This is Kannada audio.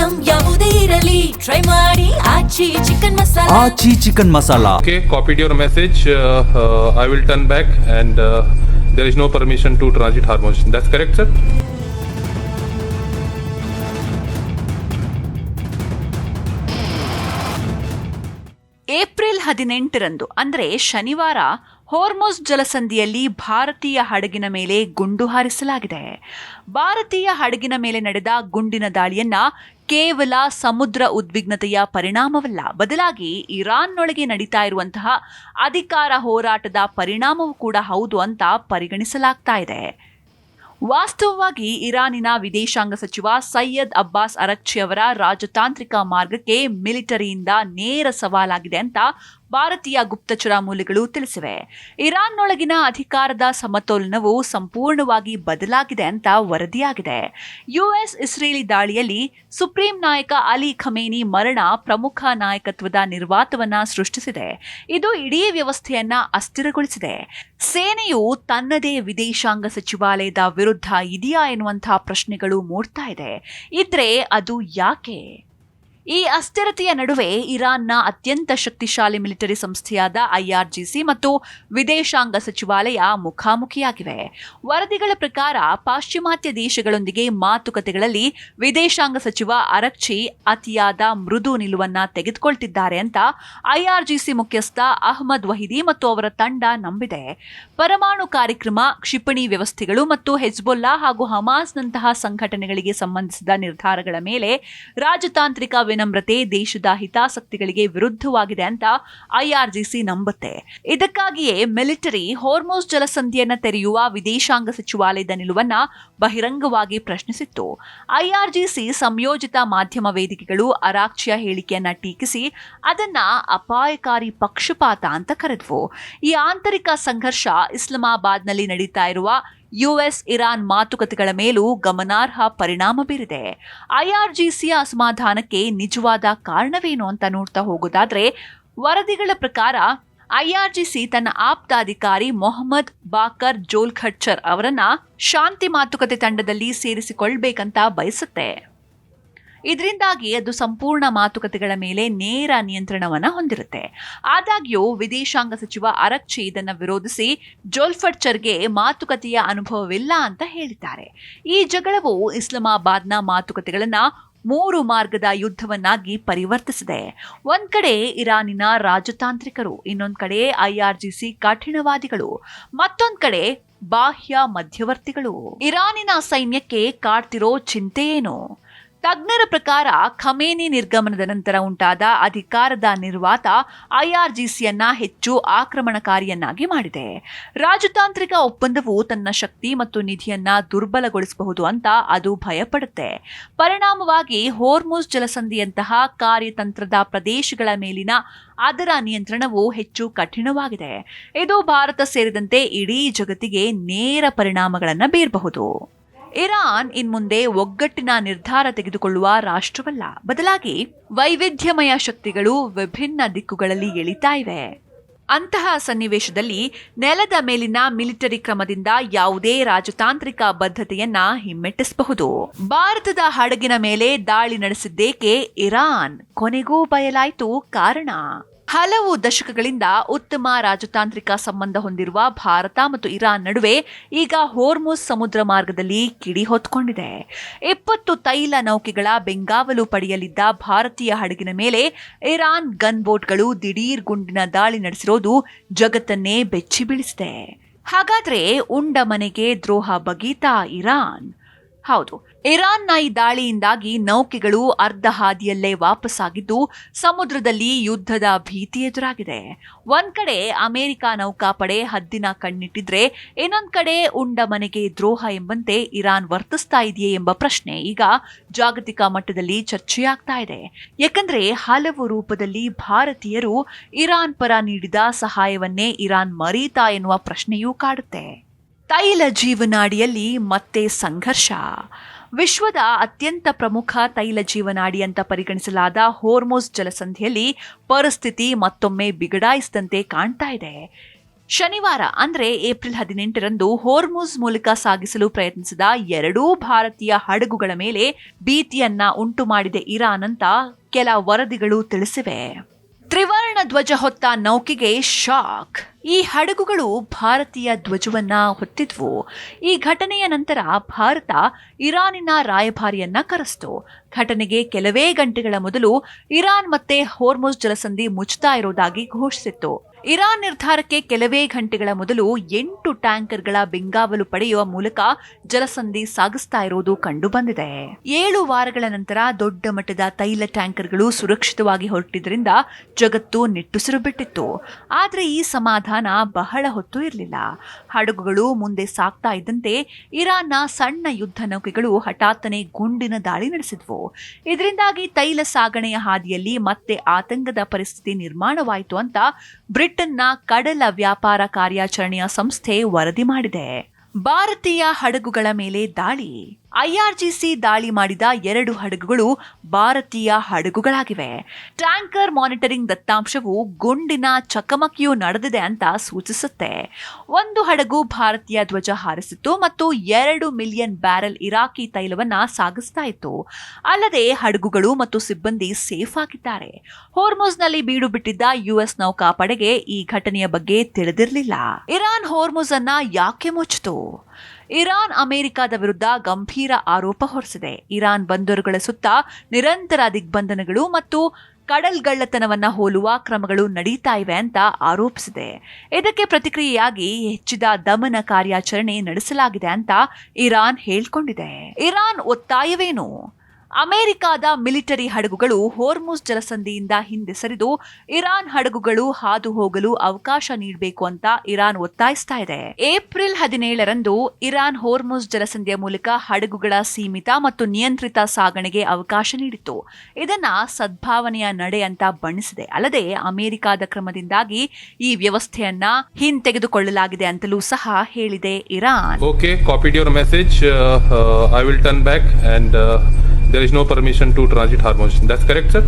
ಐಟಂ ಯಾವುದೇ ಇರಲಿ ಟ್ರೈ ಮಾಡಿ Aachi chicken masala. Aachi chicken masala. Okay, copied your message. I will turn back and there is no permission to transit Hormuz. That's correct, sir? April 18ರಂದು ಅಂದರೆ ಶನಿವಾರ ಹೋರ್ಮುಜ್ ಜಲಸಂಧಿಯಲ್ಲಿ ಭಾರತೀಯ ಹಡಗಿನ ಮೇಲೆ ಗುಂಡು ಹಾರಿಸಲಾಗಿದೆ. ಭಾರತೀಯ ಹಡಗಿನ ಮೇಲೆ ನಡೆದ ಗುಂಡಿನ ದಾಳಿಯನ್ನ ಕೇವಲ ಸಮುದ್ರ ಉದ್ವಿಗ್ನತೆಯ ಪರಿಣಾಮವಲ್ಲ, ಬದಲಾಗಿ ಇರಾನ್ನೊಳಗೆ ನಡೀತಾ ಇರುವಂತಹ ಅಧಿಕಾರ ಹೋರಾಟದ ಪರಿಣಾಮವೂ ಕೂಡ ಹೌದು ಅಂತ ಪರಿಗಣಿಸಲಾಗ್ತಾ ಇದೆ. ವಾಸ್ತವವಾಗಿ ಇರಾನಿನ ವಿದೇಶಾಂಗ ಸಚಿವ ಸೈಯದ್ ಅಬ್ಬಾಸ್ ಅರಕ್ಚಿ ಅವರ ರಾಜತಾಂತ್ರಿಕ ಮಾರ್ಗಕ್ಕೆ ಮಿಲಿಟರಿಯಿಂದ ನೇರ ಸವಾಲಾಗಿದೆ ಅಂತ ಭಾರತೀಯ ಗುಪ್ತಚರ ಮೂಲಗಳು ತಿಳಿಸಿವೆ. ಇರಾನ್ನೊಳಗಿನ ಅಧಿಕಾರದ ಸಮತೋಲನವು ಸಂಪೂರ್ಣವಾಗಿ ಬದಲಾಗಿದೆ ಅಂತ ವರದಿಯಾಗಿದೆ. ಯುಎಸ್ ಇಸ್ರೇಲಿ ದಾಳಿಯಲ್ಲಿ ಸುಪ್ರೀಂ ನಾಯಕ ಅಲಿ ಖಮೇನಿ ಮರಣ ಪ್ರಮುಖ ನಾಯಕತ್ವದ ನಿರ್ವಾತವನ್ನ ಸೃಷ್ಟಿಸಿದೆ. ಇದು ಇಡೀ ವ್ಯವಸ್ಥೆಯನ್ನ ಅಸ್ಥಿರಗೊಳಿಸಿದೆ. ಸೇನೆಯು ತನ್ನದೇ ವಿದೇಶಾಂಗ ಸಚಿವಾಲಯದ ವಿರುದ್ಧ ಇದೆಯಾ ಎನ್ನುವಂತಹ ಪ್ರಶ್ನೆಗಳು ಮೂಡ್ತಾ ಇದೆ. ಇದ್ರೆ ಅದು ಯಾಕೆ? ಈ ಅಸ್ಥಿರತೆಯ ನಡುವೆ ಇರಾನ್ನ ಅತ್ಯಂತ ಶಕ್ತಿಶಾಲಿ ಮಿಲಿಟರಿ ಸಂಸ್ಥೆಯಾದ ಐಆರ್ಜಿಸಿ ಮತ್ತು ವಿದೇಶಾಂಗ ಸಚಿವಾಲಯ ಮುಖಾಮುಖಿಯಾಗಿವೆ. ವರದಿಗಳ ಪ್ರಕಾರ ಪಾಶ್ಚಿಮಾತ್ಯ ದೇಶಗಳೊಂದಿಗೆ ಮಾತುಕತೆಗಳಲ್ಲಿ ವಿದೇಶಾಂಗ ಸಚಿವ ಅರಕ್ಚಿ ಅತಿಯಾದ ಮೃದು ನಿಲುವನ್ನ ತೆಗೆದುಕೊಳ್ತಿದ್ದಾರೆ ಅಂತ ಐಆರ್ಜಿಸಿ ಮುಖ್ಯಸ್ಥ ಅಹ್ಮದ್ ವಹಿದಿ ಮತ್ತು ಅವರ ತಂಡ ನಂಬಿದೆ. ಪರಮಾಣು ಕಾರ್ಯಕ್ರಮ, ಕ್ಷಿಪಣಿ ವ್ಯವಸ್ಥೆಗಳು ಮತ್ತು ಹೆಜ್ಬೊಲ್ಲಾ ಹಾಗೂ ಹಮಾಸ್ನಂತಹ ಸಂಘಟನೆಗಳಿಗೆ ಸಂಬಂಧಿಸಿದ ನಿರ್ಧಾರಗಳ ಮೇಲೆ ರಾಜತಾಂತ್ರಿಕ ವಿನಮ್ರತೆ ದೇಶದ ಹಿತಾಸಕ್ತಿಗಳಿಗೆ ವಿರುದ್ಧವಾಗಿದೆ ಅಂತ ಐಆರ್ಜಿಸಿ ನಂಬುತ್ತೆ. ಇದಕ್ಕಾಗಿಯೇ ಮಿಲಿಟರಿ ಹೋರ್ಮುಜ್ ಜಲಸಂಧಿಯನ್ನ ತೆರೆಯುವ ವಿದೇಶಾಂಗ ಸಚಿವಾಲಯದ ನಿಲುವನ್ನ ಬಹಿರಂಗವಾಗಿ ಪ್ರಶ್ನಿಸಿತ್ತು. ಐಆರ್ಜಿಸಿ ಸಂಯೋಜಿತ ಮಾಧ್ಯಮ ವೇದಿಕೆಗಳು ಅರಾಕ್ಚಿಯ ಹೇಳಿಕೆಯನ್ನ ಟೀಕಿಸಿ ಅದನ್ನ ಅಪಾಯಕಾರಿ ಪಕ್ಷಪಾತ ಅಂತ ಕರೆದವು. ಈ ಆಂತರಿಕ ಸಂಘರ್ಷ ಇಸ್ಲಾಮಾಬಾದ್ನಲ್ಲಿ ನಡೀತಾ ಇರುವ ಯುಎಸ್ ಇರಾನ್ ಮಾತುಕತೆಗಳ ಮೇಲೂ ಗಮನಾರ್ಹ ಪರಿಣಾಮ ಬೀರಿದೆ. ಐಆರ್ಜಿಸಿಯ ಅಸಮಾಧಾನಕ್ಕೆ ನಿಜವಾದ ಕಾರಣವೇನು ಅಂತ ನೋಡ್ತಾ ಹೋಗೋದಾದ್ರೆ, ವರದಿಗಳ ಪ್ರಕಾರ ಐಆರ್ಜಿಸಿ ತನ್ನ ಆಪ್ತ ಅಧಿಕಾರಿ ಮೊಹಮ್ಮದ್ ಬಾಕರ್ ಜೋಲ್ಖಟ್ಚರ್ ಅವರನ್ನ ಶಾಂತಿ ಮಾತುಕತೆ ತಂಡದಲ್ಲಿ ಸೇರಿಸಿಕೊಳ್ಬೇಕಂತ ಬಯಸುತ್ತೆ. ಇದರಿಂದಾಗಿ ಅದು ಸಂಪೂರ್ಣ ಮಾತುಕತೆಗಳ ಮೇಲೆ ನೇರ ನಿಯಂತ್ರಣವನ್ನ ಹೊಂದಿರುತ್ತೆ. ಆದಾಗ್ಯೂ ವಿದೇಶಾಂಗ ಸಚಿವ ಅರಕ್ಚಿ ಇದನ್ನು ವಿರೋಧಿಸಿ ಜೋಲ್ಫಟ್ಚರ್ಗೆ ಮಾತುಕತೆಯ ಅನುಭವವಿಲ್ಲ ಅಂತ ಹೇಳಿದ್ದಾರೆ. ಈ ಜಗಳವು ಇಸ್ಲಾಮಾಬಾದ್ನ ಮಾತುಕತೆಗಳನ್ನ 3 ಮಾರ್ಗದ ಯುದ್ಧವನ್ನಾಗಿ ಪರಿವರ್ತಿಸಿದೆ. ಒಂದ್ ಕಡೆ ಇರಾನಿನ ರಾಜತಾಂತ್ರಿಕರು, ಇನ್ನೊಂದ್ ಕಡೆ ಐಆರ್ಜಿಸಿ ಕಠಿಣವಾದಿಗಳು, ಮತ್ತೊಂದ್ ಕಡೆ ಬಾಹ್ಯ ಮಧ್ಯವರ್ತಿಗಳು. ಇರಾನಿನ ಸೈನ್ಯಕ್ಕೆ ಕಾಡ್ತಿರೋ ಚಿಂತೆ ಏನು? ತಜ್ಞರ ಪ್ರಕಾರ ಖಮೇನಿ ನಿರ್ಗಮನದ ನಂತರ ಉಂಟಾದ ಅಧಿಕಾರದ ನಿರ್ವಾತ ಐಆರ್ಜಿಸಿಯನ್ನ ಹೆಚ್ಚು ಆಕ್ರಮಣಕಾರಿಯನ್ನಾಗಿ ಮಾಡಿದೆ. ರಾಜತಾಂತ್ರಿಕ ಒಪ್ಪಂದವು ತನ್ನ ಶಕ್ತಿ ಮತ್ತು ನಿಧಿಯನ್ನ ದುರ್ಬಲಗೊಳಿಸಬಹುದು ಅಂತ ಅದು ಭಯಪಡುತ್ತೆ. ಪರಿಣಾಮವಾಗಿ ಹೋರ್ಮುಜ್ ಜಲಸಂಧಿಯಂತಹ ಕಾರ್ಯತಂತ್ರದ ಪ್ರದೇಶಗಳ ಮೇಲಿನ ಅದರ ನಿಯಂತ್ರಣವು ಹೆಚ್ಚು ಕಠಿಣವಾಗಿದೆ. ಇದು ಭಾರತ ಸೇರಿದಂತೆ ಇಡೀ ಜಗತ್ತಿಗೆ ನೇರ ಪರಿಣಾಮಗಳನ್ನು ಬೀರಬಹುದು. ಇರಾನ್ ಇನ್ಮುಂದೆ ಒಗ್ಗಟ್ಟಿನ ನಿರ್ಧಾರ ತೆಗೆದುಕೊಳ್ಳುವ ರಾಷ್ಟ್ರವಲ್ಲ, ಬದಲಾಗಿ ವೈವಿಧ್ಯಮಯ ಶಕ್ತಿಗಳು ವಿಭಿನ್ನ ದಿಕ್ಕುಗಳಲ್ಲಿ ಎಳಿತಾ ಇವೆ. ಅಂತಹ ಸನ್ನಿವೇಶದಲ್ಲಿ ನೆಲದ ಮೇಲಿನ ಮಿಲಿಟರಿ ಕ್ರಮದಿಂದ ಯಾವುದೇ ರಾಜತಾಂತ್ರಿಕ ಬದ್ಧತೆಯನ್ನ ಹಿಮ್ಮೆಟ್ಟಿಸಬಹುದು. ಭಾರತದ ಹಡಗಿನ ಮೇಲೆ ದಾಳಿ ನಡೆಸಿದ್ದೇಕೆ ಇರಾನ್? ಕೊನೆಗೂ ಬಯಲಾಯಿತು ಕಾರಣ. ಹಲವು ದಶಕಗಳಿಂದ ಉತ್ತಮ ರಾಜತಾಂತ್ರಿಕ ಸಂಬಂಧ ಹೊಂದಿರುವ ಭಾರತ ಮತ್ತು ಇರಾನ್ ನಡುವೆ ಈಗ ಹೋರ್ಮುಜ್ ಸಮುದ್ರ ಮಾರ್ಗದಲ್ಲಿ ಕಿಡಿ ಹೊತ್ಕೊಂಡಿದೆ. 20 ತೈಲ ನೌಕೆಗಳ ಬೆಂಗಾವಲು ಪಡೆಯಲಿದ್ದ ಭಾರತೀಯ ಹಡಗಿನ ಮೇಲೆ ಇರಾನ್ ಗನ್ ಬೋಟ್ಗಳು ದಿಢೀರ್ ಗುಂಡಿನ ದಾಳಿ ನಡೆಸಿರೋದು ಜಗತ್ತನ್ನೇ ಬೆಚ್ಚಿ ಬೀಳಿಸಿದೆ. ಹಾಗಾದ್ರೆ ಉಂಡ ಮನೆಗೆ ದ್ರೋಹ ಬಗೀತಾ ಇರಾನ್? ಹೌದು, ಇರಾನ್ನ ಈ ದಾಳಿಯಿಂದಾಗಿ ನೌಕೆಗಳು ಅರ್ಧ ಹಾದಿಯಲ್ಲೇ ವಾಪಸ್ಸಾಗಿದ್ದು ಸಮುದ್ರದಲ್ಲಿ ಯುದ್ಧದ ಭೀತಿ ಎದುರಾಗಿದೆ. ಒಂದ್ ಕಡೆ ಅಮೆರಿಕ ನೌಕಾಪಡೆ ಹದ್ದಿನ ಕಣ್ಣಿಟ್ಟಿದ್ರೆ, ಇನ್ನೊಂದ್ ಕಡೆ ಉಂಡ ಮನೆಗೆ ದ್ರೋಹ ಎಂಬಂತೆ ಇರಾನ್ ವರ್ತಿಸ್ತಾ ಇದೆಯೇ ಎಂಬ ಪ್ರಶ್ನೆ ಈಗ ಜಾಗತಿಕ ಮಟ್ಟದಲ್ಲಿ ಚರ್ಚೆಯಾಗ್ತಾ ಇದೆ. ಯಾಕಂದ್ರೆ ಹಲವು ರೂಪದಲ್ಲಿ ಭಾರತೀಯರು ಇರಾನ್ ಪರ ನೀಡಿದ ಸಹಾಯವನ್ನೇ ಇರಾನ್ ಮರೀತಾ ಎನ್ನುವ ಪ್ರಶ್ನೆಯೂ ಕಾಡುತ್ತೆ. ತೈಲ ಜೀವನಾಡಿಯಲ್ಲಿ ಮತ್ತೆ ಸಂಘರ್ಷ. ವಿಶ್ವದ ಅತ್ಯಂತ ಪ್ರಮುಖ ತೈಲ ಜೀವನಾಡಿ ಅಂತ ಪರಿಗಣಿಸಲಾದ ಹೋರ್ಮುಜ್ ಜಲಸಂಧಿಯಲ್ಲಿ ಪರಿಸ್ಥಿತಿ ಮತ್ತೊಮ್ಮೆ ಬಿಗಡಾಯಿಸಿದಂತೆ ಕಾಣ್ತಾ ಇದೆ. ಶನಿವಾರ ಅಂದ್ರೆ ಏಪ್ರಿಲ್ 18ರಂದು ಹೋರ್ಮುಜ್ ಮೂಲಕ ಸಾಗಿಸಲು ಪ್ರಯತ್ನಿಸಿದ 2 ಭಾರತೀಯ ಹಡಗುಗಳ ಮೇಲೆ ಭೀತಿಯನ್ನ ಉಂಟು ಮಾಡಿದೆ ಇರಾನ್ ಅಂತ ಕೆಲ ವರದಿಗಳು ತಿಳಿಸಿವೆ. ತ್ರಿವರ್ಣ ಧ್ವಜ ಹೊತ್ತ ನೌಕೆಗೆ ಶಾಕ್. ಈ ಹಡಗುಗಳು ಭಾರತೀಯ ಧ್ವಜವನ್ನ ಹೊತ್ತಿದ್ವು. ಈ ಘಟನೆಯ ನಂತರ ಭಾರತ ಇರಾನಿನ ರಾಯಭಾರಿಯನ್ನ ಕರೆಸಿತು. ಘಟನೆಗೆ ಕೆಲವೇ ಗಂಟೆಗಳ ಮೊದಲು ಇರಾನ್ ಮತ್ತೆ ಹೋರ್ಮುಜ್ ಜಲಸಂಧಿ ಮುಚ್ಚುತ್ತಾ ಇರೋದಾಗಿ ಘೋಷಿಸಿತ್ತು. ಇರಾನ್ ನಿರ್ಧಾರಕ್ಕೆ ಕೆಲವೇ ಗಂಟೆಗಳ ಮೊದಲು 8 ಟ್ಯಾಂಕರ್ಗಳ ಬೆಂಗಾವಲು ಪಡೆಯುವ ಮೂಲಕ ಜಲಸಂಧಿ ಸಾಗಿಸ್ತಾ ಇರೋದು ಕಂಡು ಬಂದಿದೆ. 7 ವಾರಗಳ ನಂತರ ದೊಡ್ಡ ಮಟ್ಟದ ತೈಲ ಟ್ಯಾಂಕರ್ಗಳು ಸುರಕ್ಷಿತವಾಗಿ ಹೊರಟಿದ್ರಿಂದ ಜಗತ್ತು ನಿಟ್ಟುಸಿರು ಬಿಟ್ಟಿತ್ತು. ಆದ್ರೆ ಈ ಸಮಾಧಾನ ಬಹಳ ಹೊತ್ತು ಇರಲಿಲ್ಲ. ಹಡಗುಗಳು ಮುಂದೆ ಸಾಗ್ತಾ ಇದ್ದಂತೆ ಇರಾನ್ನ ಸಣ್ಣ ಯುದ್ಧ ನೌಕೆಗಳು ಹಠಾತ್ತನೆ ಗುಂಡಿನ ದಾಳಿ ನಡೆಸಿದ್ವು. ಇದರಿಂದಾಗಿ ತೈಲ ಸಾಗಣೆಯ ಹಾದಿಯಲ್ಲಿ ಮತ್ತೆ ಆತಂಕದ ಪರಿಸ್ಥಿತಿ ನಿರ್ಮಾಣವಾಯಿತು ಅಂತ ಬ್ರಿಟನ್ನ ಕಡಲ ವ್ಯಾಪಾರ ಕಾರ್ಯಾಚರಣೆಯ ಸಂಸ್ಥೆ ವರದಿ ಮಾಡಿದೆ. ಭಾರತೀಯ ಹಡಗುಗಳ ಮೇಲೆ ದಾಳಿ. ಐಆರ್ಜಿಸಿ ದಾಳಿ ಮಾಡಿದ 2 ಹಡಗುಗಳು ಭಾರತೀಯ ಹಡಗುಗಳಾಗಿವೆ. ಟ್ಯಾಂಕರ್ ಮಾನಿಟರಿಂಗ್ ದತ್ತಾಂಶವು ಗುಂಡಿನ ಚಕಮಕಿಯು ನಡೆದಿದೆ ಅಂತ ಸೂಚಿಸುತ್ತೆ. ಒಂದು ಹಡಗು ಭಾರತೀಯ ಧ್ವಜ ಹಾರಿಸಿತ್ತು ಮತ್ತು 2 ಮಿಲಿಯನ್ ಬ್ಯಾರೆಲ್ ಇರಾಕಿ ತೈಲವನ್ನ ಸಾಗಿಸ್ತಾ ಇತ್ತು. ಅಲ್ಲದೆ ಹಡಗುಗಳು ಮತ್ತು ಸಿಬ್ಬಂದಿ ಸೇಫ್ ಆಗಿದ್ದಾರೆ. ಹೋರ್ಮುಜ್ನಲ್ಲಿ ಬೀಡು ಬಿಟ್ಟಿದ್ದ ಯುಎಸ್ ನೌಕಾಪಡೆಗೆ ಈ ಘಟನೆಯ ಬಗ್ಗೆ ತಿಳಿದಿರಲಿಲ್ಲ. ಇರಾನ್ ಹೋರ್ಮುಜ್ ಅನ್ನ ಯಾಕೆ ಮುಚ್ಚಿತು? ಇರಾನ್ ಅಮೆರಿಕದ ವಿರುದ್ಧ ಗಂಭೀರ ಆರೋಪ ಹೊರಿಸಿದೆ. ಇರಾನ್ ಬಂದರುಗಳ ಸುತ್ತ ನಿರಂತರ ದಿಗ್ಬಂಧನಗಳು ಮತ್ತು ಕಡಲ್ಗಳ್ಳತನವನ್ನ ಹೋಲುವ ಕ್ರಮಗಳು ನಡೀತಾ ಇವೆ ಅಂತ ಆರೋಪಿಸಿದೆ. ಇದಕ್ಕೆ ಪ್ರತಿಕ್ರಿಯೆಯಾಗಿ ಹೆಚ್ಚಿದ ದಮನ ಕಾರ್ಯಾಚರಣೆ ನಡೆಸಲಾಗಿದೆ ಅಂತ ಇರಾನ್ ಹೇಳಿಕೊಂಡಿದೆ. ಇರಾನ್ ಒತ್ತಾಯವೇನು? ಅಮೆರಿಕದ ಮಿಲಿಟರಿ ಹಡಗುಗಳು ಹೋರ್ಮುಜ್ ಜಲಸಂಧಿಯಿಂದ ಹಿಂದೆ ಸರಿದು ಇರಾನ್ ಹಡಗುಗಳು ಹಾದು ಹೋಗಲು ಅವಕಾಶ ನೀಡಬೇಕು ಅಂತ ಇರಾನ್ ಒತ್ತಾಯಿಸ್ತಾ ಇದೆ. ಏಪ್ರಿಲ್ 17ರಂದು ಇರಾನ್ ಹೋರ್ಮುಜ್ ಜಲಸಂಧಿಯ ಮೂಲಕ ಹಡಗುಗಳ ಸೀಮಿತ ಮತ್ತು ನಿಯಂತ್ರಿತ ಸಾಗಣೆಗೆ ಅವಕಾಶ ನೀಡಿತ್ತು. ಇದನ್ನ ಸದ್ಭಾವನೆಯ ನಡೆ ಅಂತ ಬಣ್ಣಿಸಿದೆ. ಅಲ್ಲದೆ ಅಮೆರಿಕದ ಕ್ರಮದಿಂದಾಗಿ ಈ ವ್ಯವಸ್ಥೆಯನ್ನ ಹಿಂತೆಗೆದುಕೊಳ್ಳಲಾಗಿದೆ ಅಂತಲೂ ಸಹ ಹೇಳಿದೆ Iran. Okay, copied your message. I will turn back and there is no permission to transit Hormuz. That's correct, sir?